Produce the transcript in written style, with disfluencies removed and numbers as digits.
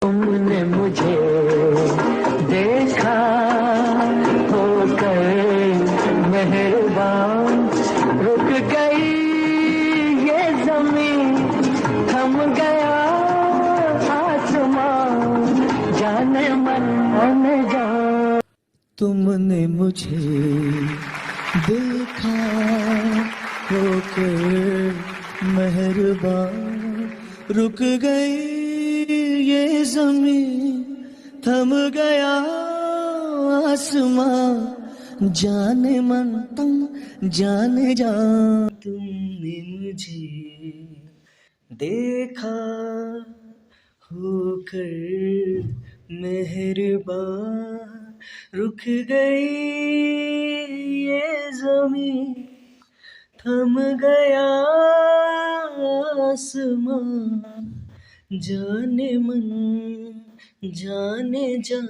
तुमने मुझे देखा होकर मेहरबान, रुक गई ये ज़मीं, थम गया आसमान, जाने मन न जान। तुमने मुझे देखा होकर मेहरबान, रुक गई ये ज़मीं, थम गया आसमां, जाने मन तुम जाने जा। तुमने मुझे देखा होकर मेहरबान, रुक गई ये ज़मीं, थम गया आसमां, जाने मन जाने जा।